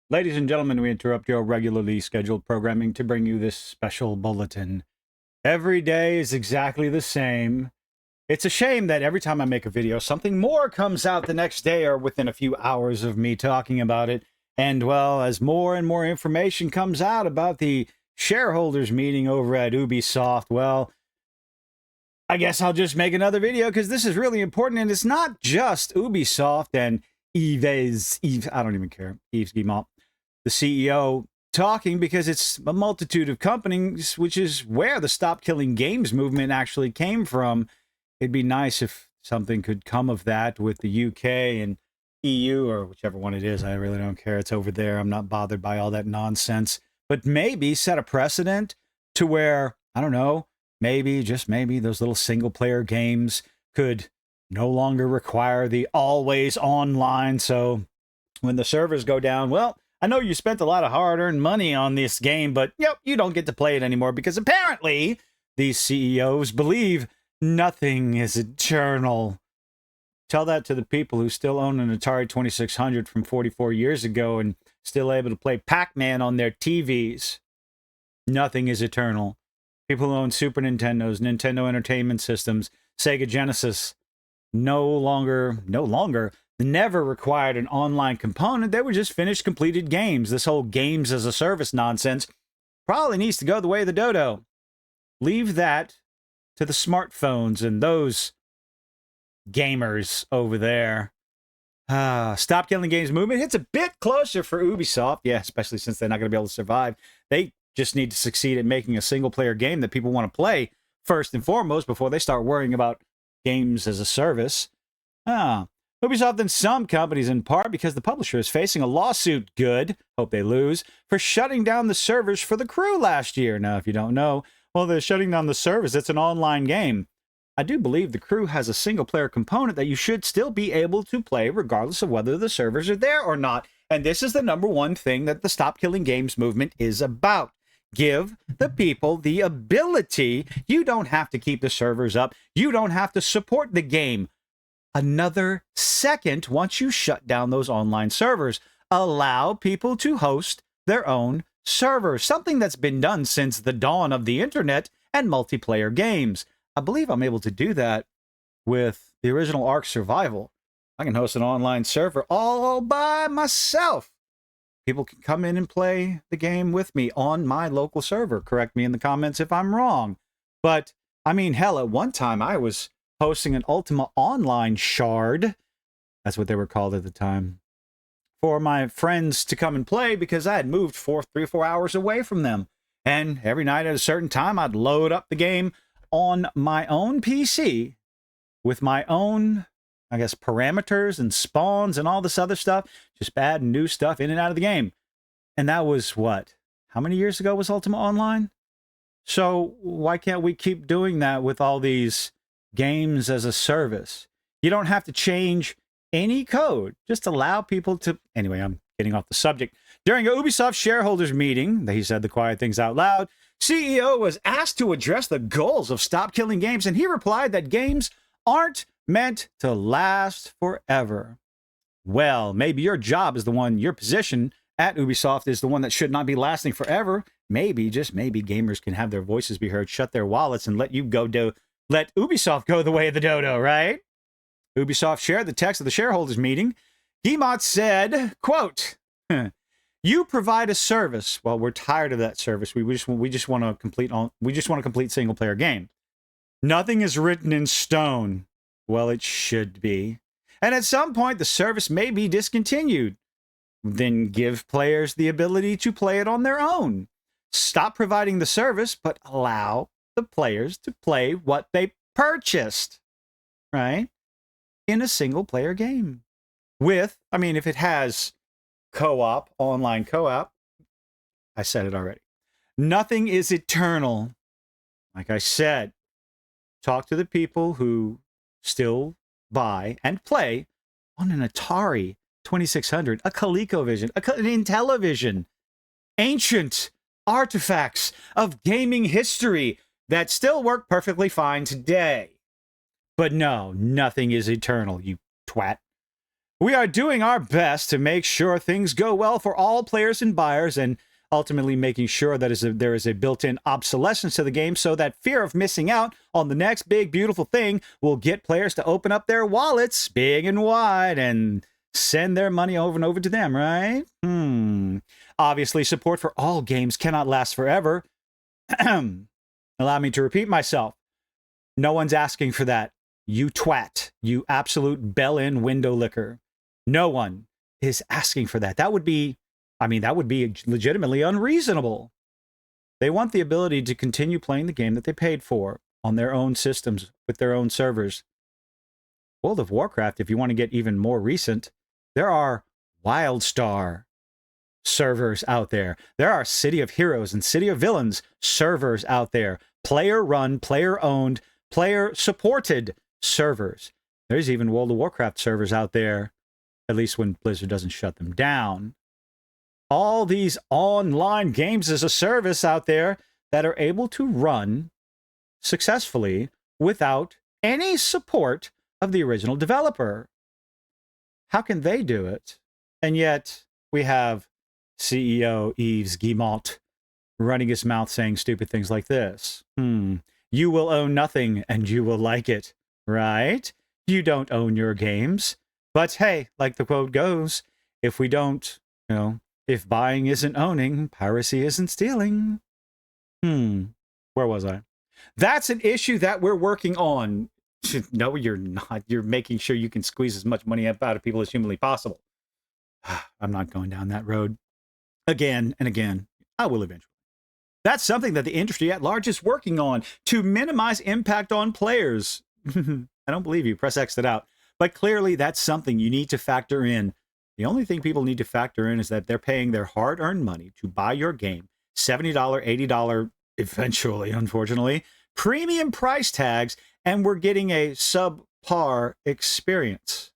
Ladies and gentlemen, we interrupt your regularly scheduled programming to bring you this special bulletin. Every day is exactly the same. It's a shame that every time I make a video, something more comes out the next day or within a few hours of me talking about it. And, well, as more and more information comes out about the shareholders meeting over at Ubisoft, well, I guess I'll just make another video because this is really important. And it's not just Ubisoft and Yves, I don't even care, Yves Guillemot, the CEO, talking, because it's a multitude of companies, which is where the Stop Killing Games movement actually came from. It'd be nice if something could come of that with the UK and EU, or whichever one it is. I really don't care. It's over there. I'm not bothered by all that nonsense. But maybe set a precedent to where, I don't know, maybe, just maybe, those little single-player games could no longer require the always online. So when the servers go down, well, I know you spent a lot of hard-earned money on this game, but yep, you don't get to play it anymore because apparently these CEOs believe nothing is eternal. Tell that to the people who still own an Atari 2600 from 44 years ago and still able to play Pac-Man on their TVs. Nothing is eternal. People who own Super Nintendos, Nintendo Entertainment Systems, Sega Genesis, never required an online component. They were just finished, completed games. This whole games as a service nonsense probably needs to go the way of the dodo. Leave that to the smartphones and those gamers over there. Stop Killing Games movement hits a bit closer for Ubisoft. Yeah, especially since they're not going to be able to survive. They just need to succeed at making a single-player game that people want to play first and foremost before they start worrying about games as a service. Ubisoft and some companies, in part because the publisher is facing a lawsuit, hope they lose, for shutting down the servers for The Crew last year. Now, if you don't know, well, they're shutting down the servers. It's an online game. I do believe The Crew has a single-player component that you should still be able to play regardless of whether the servers are there or not. And this is the number one thing that the Stop Killing Games movement is about. Give the people the ability. You don't have to keep the servers up. You don't have to support the game another second once you shut down those online servers. Allow people to host their own servers, something that's been done since the dawn of the internet and multiplayer games. I believe I'm able to do that with the original Ark Survival. I can host an online server all by myself. People can come in and play the game with me on my local server. Correct me in the comments if I'm wrong. But, I mean, hell, at one time I was hosting an Ultima Online shard. That's what they were called at the time. For my friends to come and play because I had moved 3 or 4 hours away from them. And every night at a certain time, I'd load up the game on my own PC with my own, I guess, parameters and spawns and all this other stuff. Just add new stuff in and out of the game. And that was what? How many years ago was Ultima Online? So why can't we keep doing that with all these games as a service? You don't have to change any code. Just allow people to... Anyway, I'm getting off the subject. During a Ubisoft shareholders meeting, he said the quiet things out loud, CEO was asked to address the goals of Stop Killing Games, and he replied that games aren't meant to last forever. Well, maybe your job is the one, your position at Ubisoft is the one that should not be lasting forever. Maybe, just maybe, gamers can have their voices be heard, shut their wallets, and let Ubisoft go the way of the dodo, right? Ubisoft shared the text of the shareholders meeting. Guillemot said, quote, "You provide a service. Well, we're tired of that service. We just want to complete single player game. Nothing is written in stone. Well, it should be. And at some point, the service may be discontinued. Then give players the ability to play it on their own. Stop providing the service, but allow the players to play what they purchased, right? In a single player game. With, I mean, if it has co-op, online co-op, I said it already. Nothing is eternal. Like I said, talk to the people who still buy and play on an Atari 2600, a ColecoVision, an Intellivision, ancient artifacts of gaming history that still work perfectly fine today. But no, nothing is eternal, you twat. We are doing our best to make sure things go well for all players and buyers, and ultimately making sure that there is a built-in obsolescence to the game so that fear of missing out on the next big, beautiful thing will get players to open up their wallets big and wide and send their money over and over to them, right? Obviously, support for all games cannot last forever. Allow me to repeat myself. No one's asking for that. You twat. You absolute bell-end window licker. No one is asking for that. That would be legitimately unreasonable. They want the ability to continue playing the game that they paid for on their own systems with their own servers. World of Warcraft, if you want to get even more recent, there are WildStar servers out there. There are City of Heroes and City of Villains servers out there. Player-run, player-owned, player-supported servers. There's even World of Warcraft servers out there, at least when Blizzard doesn't shut them down. All these online games as a service out there that are able to run successfully without any support of the original developer. How can they do it? And yet we have CEO Yves Guillemot running his mouth saying stupid things like this. You will own nothing and you will like it, right? You don't own your games. But hey, like the quote goes, if we don't, if buying isn't owning, piracy isn't stealing. Where was I? That's an issue that we're working on. No, you're not. You're making sure you can squeeze as much money out of people as humanly possible. I'm not going down that road. Again and again, I will eventually. That's something that the industry at large is working on to minimize impact on players. I don't believe you. Press X it out. But clearly, that's something you need to factor in. The only thing people need to factor in is that they're paying their hard-earned money to buy your game, $70, $80, eventually, unfortunately, premium price tags, and we're getting a subpar experience.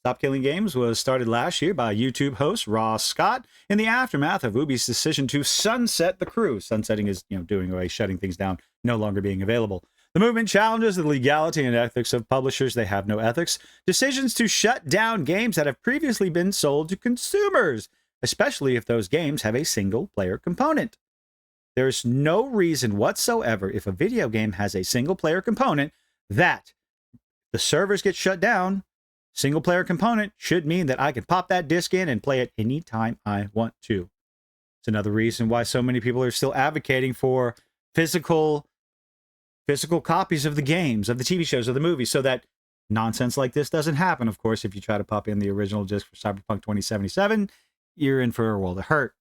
Stop Killing Games was started last year by YouTube host Ross Scott in the aftermath of Ubi's decision to sunset the crew. Sunsetting is, doing away, shutting things down, no longer being available. The movement challenges the legality and ethics of publishers. They have no ethics. Decisions to shut down games that have previously been sold to consumers, especially if those games have a single-player component. There's no reason whatsoever, if a video game has a single-player component, that the servers get shut down. Single-player component should mean that I can pop that disc in and play it anytime I want to. It's another reason why so many people are still advocating for physical copies of the games, of the TV shows, of the movies, so that nonsense like this doesn't happen. Of course, if you try to pop in the original disc for Cyberpunk 2077, you're in for a world of hurt.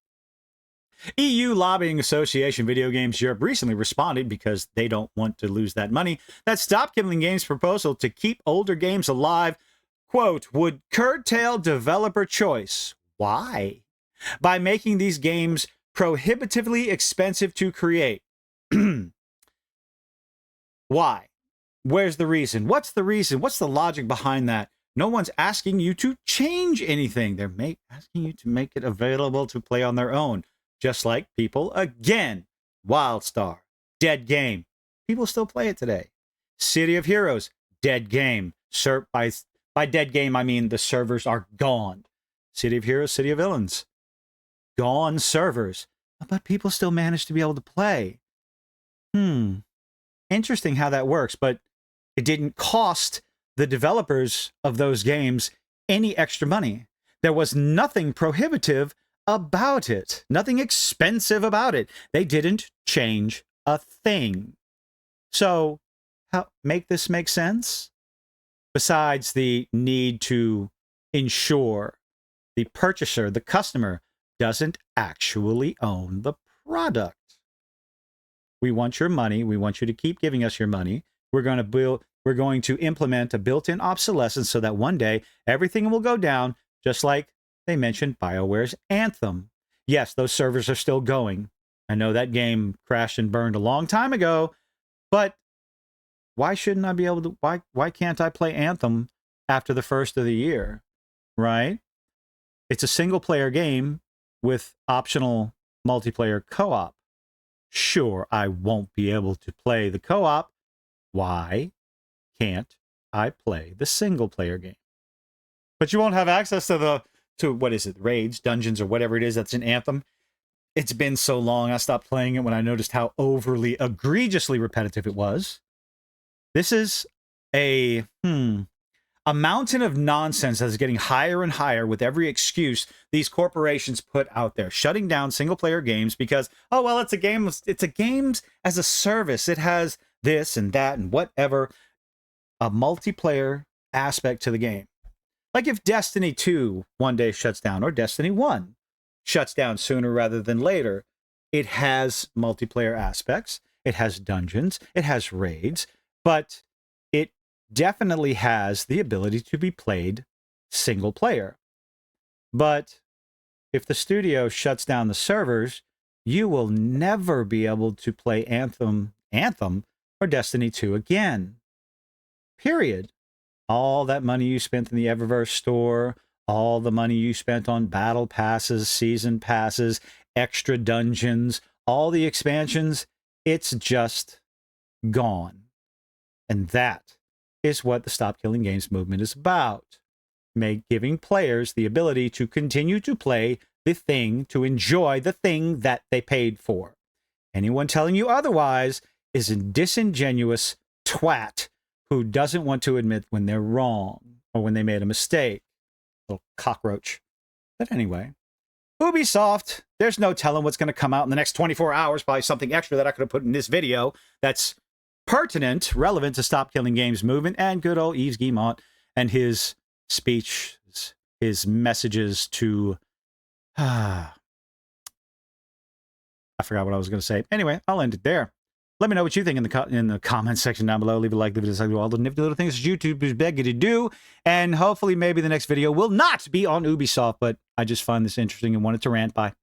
EU Lobbying Association Video Games Europe recently responded, because they don't want to lose that money, that Stop Killing Games' proposal to keep older games alive, quote, would curtail developer choice. Why? By making these games prohibitively expensive to create. Why? Where's the reason? What's the reason? What's the logic behind that? No one's asking you to change anything. They're asking you to make it available to play on their own. Just like people, again, WildStar, dead game. People still play it today. City of Heroes, dead game. By dead game, I mean the servers are gone. City of Heroes, City of Villains, gone servers. But people still manage to be able to play. Interesting how that works, but it didn't cost the developers of those games any extra money. There was nothing prohibitive about it, nothing expensive about it. They didn't change a thing. So, how make this make sense? Besides the need to ensure the purchaser, the customer, doesn't actually own the product. We want your money. We want you to keep giving us your money. We're going to implement a built-in obsolescence so that one day everything will go down, just like they mentioned BioWare's Anthem. Yes, those servers are still going. I know that game crashed and burned a long time ago, but why shouldn't I be able to, why can't I play Anthem after the first of the year, right? It's a single-player game with optional multiplayer co-op. Sure, I won't be able to play the co-op. Why can't I play the single-player game? but you won't have access to what is it, raids, dungeons, or whatever it is that's in Anthem. It's been so long, I stopped playing it when I noticed how overly, egregiously repetitive it was. This is a mountain of nonsense that is getting higher and higher with every excuse these corporations put out there, shutting down single-player games because, oh, well, it's a games as a service. It has this and that and whatever, a multiplayer aspect to the game. Like if Destiny 2 one day shuts down, or Destiny 1 shuts down sooner rather than later, it has multiplayer aspects, it has dungeons, it has raids, but it definitely has the ability to be played single player. But if the studio shuts down the servers, you will never be able to play Anthem or Destiny 2 again. Period. All that money you spent in the Eververse store, all the money you spent on battle passes, season passes, extra dungeons, all the expansions, it's just gone. And that is what the Stop Killing Games movement is about. Giving players the ability to continue to play the thing, to enjoy the thing that they paid for. Anyone telling you otherwise is a disingenuous twat who doesn't want to admit when they're wrong or when they made a mistake. Little cockroach. But anyway, Ubisoft, there's no telling what's going to come out in the next 24 hours. Probably something extra that I could have put in this video that's pertinent, relevant to Stop Killing Games movement, and good old Yves Guillemot and his speech, his messages to... I forgot what I was going to say. Anyway, I'll end it there. Let me know what you think in the comments section down below. Leave a like, leave a dislike, do all the nifty little things YouTube is begging you to do. And hopefully maybe the next video will not be on Ubisoft, but I just find this interesting and wanted to rant. Bye.